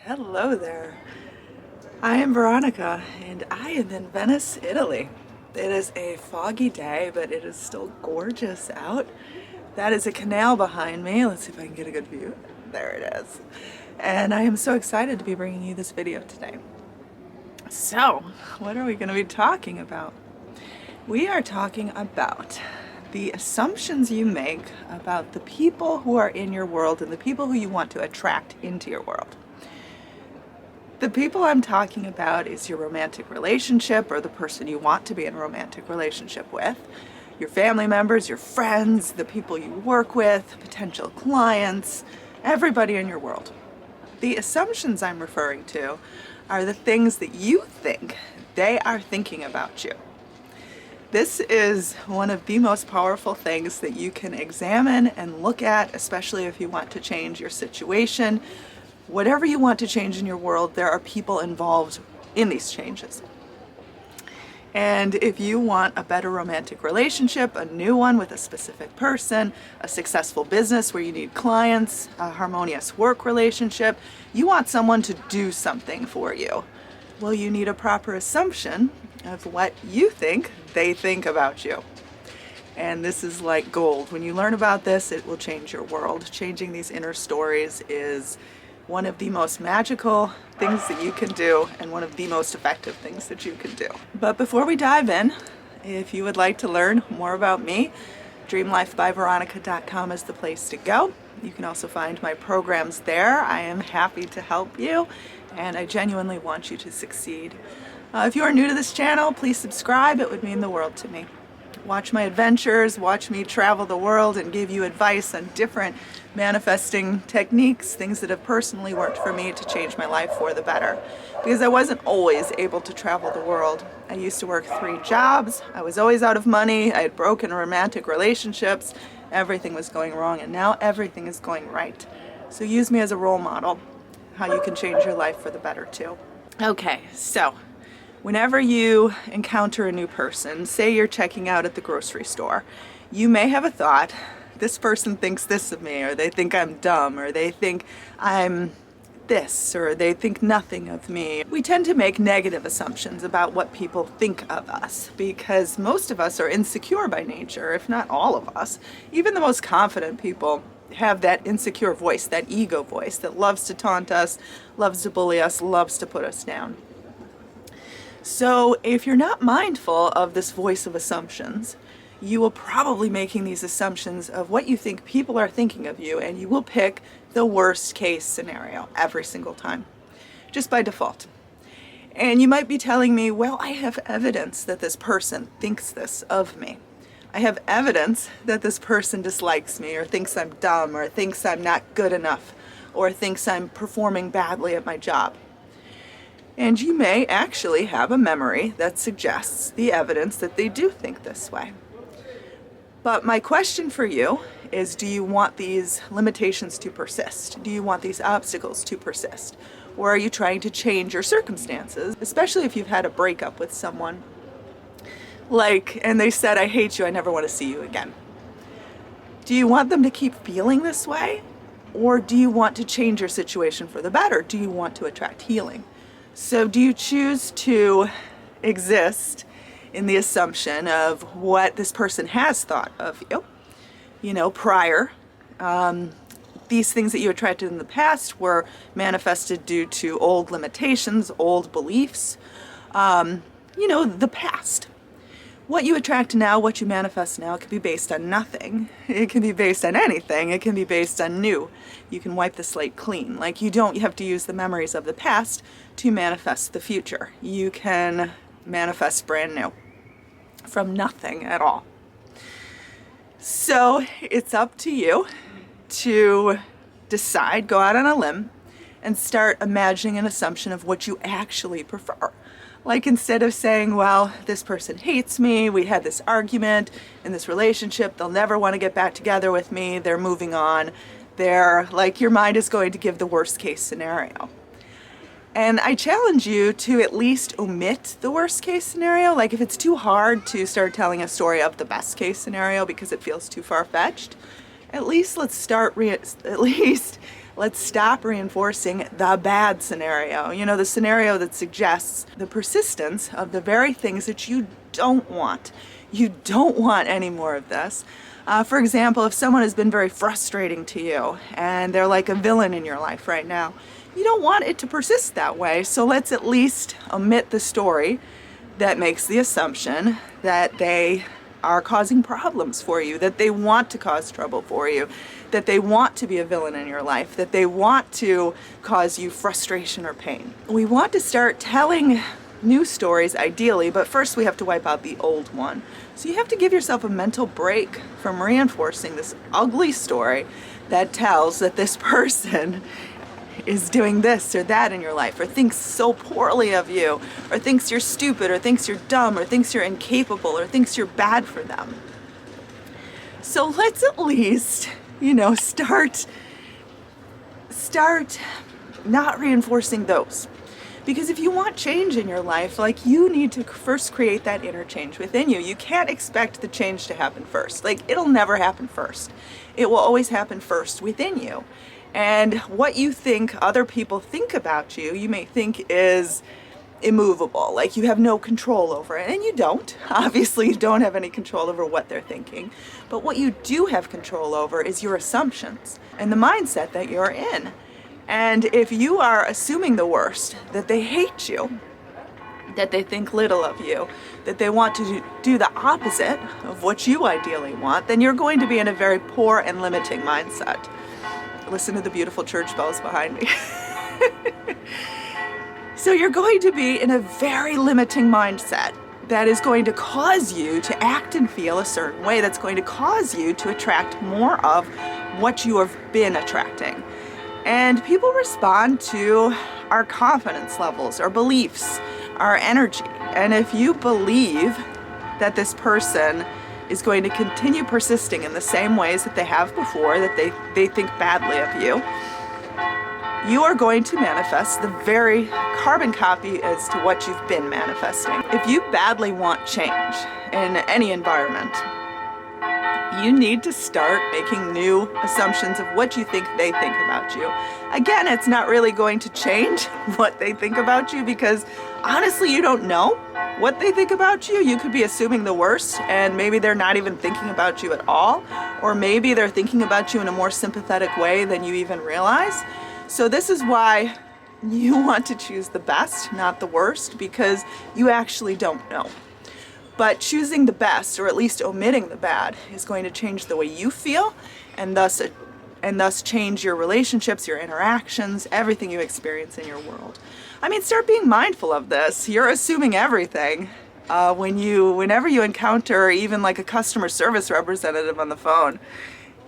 Hello there. I am Veronica and I am in Venice, Italy. It is a foggy day, but it is still gorgeous out. That is a canal behind me. Let's see if I can get a good view. There it is. And I am so excited to be bringing you this video today. So, what are we going to be talking about? We are talking about the assumptions you make about the people who are in your world and the people who you want to attract into your world. The people I'm talking about is your romantic relationship or the person you want to be in a romantic relationship with, your family members, your friends, the people you work with, potential clients, everybody in your world. The assumptions I'm referring to are the things that you think they are thinking about you. This is one of the most powerful things that you can examine and look at, especially if you want to change your situation. Whatever you want to change in your world, there are people involved in these changes. And if you want a better romantic relationship, a new one with a specific person, a successful business where you need clients, a harmonious work relationship, you want someone to do something for you. Well, you need a proper assumption of what you think they think about you. And this is like gold. When you learn about this, it will change your world. Changing these inner stories is one of the most magical things that you can do and one of the most effective things that you can do. But before we dive in, if you would like to learn more about me, dreamlifebyveronica.com is the place to go. You can also find my programs there. I am happy to help you and I genuinely want you to succeed. If you are new to this channel, please subscribe. It would mean the world to me. Watch my adventures, watch me travel the world and give you advice on different manifesting techniques, things that have personally worked for me to change my life for the better. Because I wasn't always able to travel the world. I used to work 3 jobs, I was always out of money, I had broken romantic relationships, everything was going wrong, and now everything is going right. So use me as a role model, how you can change your life for the better too. Okay, so whenever you encounter a new person, say you're checking out at the grocery store, you may have a thought, this person thinks this of me, or they think I'm dumb, or they think I'm this, or they think nothing of me. We tend to make negative assumptions about what people think of us because most of us are insecure by nature, if not all of us. Even the most confident people have that insecure voice, that ego voice that loves to taunt us, loves to bully us, loves to put us down. So if you're not mindful of this voice of assumptions, you will probably making these assumptions of what you think people are thinking of you, and you will pick the worst case scenario every single time, just by default. And you might be telling me, well, I have evidence that this person thinks this of me. I have evidence that this person dislikes me, or thinks I'm dumb, or thinks I'm not good enough, or thinks I'm performing badly at my job. And you may actually have a memory that suggests the evidence that they do think this way. But my question for you is, do you want these limitations to persist? Do you want these obstacles to persist? Or are you trying to change your circumstances, especially if you've had a breakup with someone, and they said, I hate you, I never want to see you again. Do you want them to keep feeling this way? Or do you want to change your situation for the better? Do you want to attract healing? So do you choose to exist in the assumption of what this person has thought of you, prior? These things that you attracted in the past were manifested due to old limitations, old beliefs, the past. What you attract now, what you manifest now, can be based on nothing. It can be based on anything. It can be based on new. You can wipe the slate clean. You don't have to use the memories of the past to manifest the future. You can manifest brand new from nothing at all. So it's up to you to decide, go out on a limb, and start imagining an assumption of what you actually prefer. Instead of saying, well, this person hates me, we had this argument in this relationship, they'll never want to get back together with me, they're moving on, your mind is going to give the worst case scenario. And I challenge you to at least omit the worst case scenario. If it's too hard to start telling a story of the best case scenario because it feels too far-fetched, at least let's start Let's stop reinforcing the bad scenario. You know, the scenario that suggests the persistence of the very things that you don't want. You don't want any more of this. For example, if someone has been very frustrating to you and they're like a villain in your life right now, you don't want it to persist that way. So let's at least omit the story that makes the assumption that they are causing problems for you, that they want to cause trouble for you, that they want to be a villain in your life, that they want to cause you frustration or pain. We want to start telling new stories ideally, but first we have to wipe out the old one. So you have to give yourself a mental break from reinforcing this ugly story that tells that this person is doing this or that in your life, or thinks so poorly of you, or thinks you're stupid, or thinks you're dumb, or thinks you're incapable, or thinks you're bad for them. So let's at least, start not reinforcing those. Because if you want change in your life, you need to first create that inner change within you. You can't expect the change to happen first. It'll never happen first. It will always happen first within you. And what you think other people think about you, you may think is immovable, you have no control over it. And you don't. Obviously, you don't have any control over what they're thinking. But what you do have control over is your assumptions and the mindset that you're in. And if you are assuming the worst, that they hate you, that they think little of you, that they want to do the opposite of what you ideally want, then you're going to be in a very poor and limiting mindset. Listen to the beautiful church bells behind me. So you're going to be in a very limiting mindset that is going to cause you to act and feel a certain way, that's going to cause you to attract more of what you have been attracting. And people respond to our confidence levels, our beliefs, our energy. And if you believe that this person is going to continue persisting in the same ways that they have before, that they think badly of you, you are going to manifest the very carbon copy as to what you've been manifesting. If you badly want change in any environment, you need to start making new assumptions of what you think they think about you. Again, it's not really going to change what they think about you because honestly, you don't know what they think about you. You could be assuming the worst and maybe they're not even thinking about you at all, or maybe they're thinking about you in a more sympathetic way than you even realize. So this is why you want to choose the best, not the worst, because you actually don't know. But choosing the best, or at least omitting the bad, is going to change the way you feel, and thus change your relationships, your interactions, everything you experience in your world. I mean, start being mindful of this. You're assuming everything. Whenever you encounter even a customer service representative on the phone,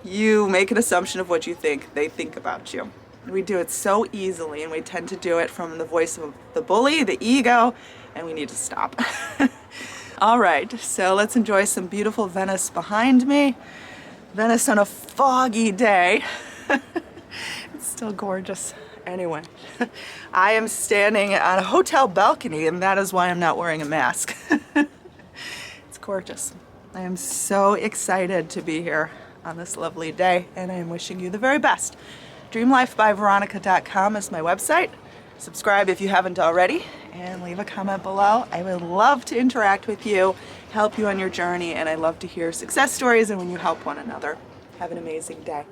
you make an assumption of what you think they think about you. We do it so easily, and we tend to do it from the voice of the bully, the ego, and we need to stop. All right, so let's enjoy some beautiful Venice behind me. Venice on a foggy day. It's still gorgeous. Anyway, I am standing on a hotel balcony, and that is why I'm not wearing a mask. It's gorgeous. I am so excited to be here on this lovely day, and I am wishing you the very best. DreamLifeByVeronica.com is my website. Subscribe if you haven't already, and leave a comment below. I would love to interact with you, help you on your journey, and I love to hear success stories and when you help one another. Have an amazing day.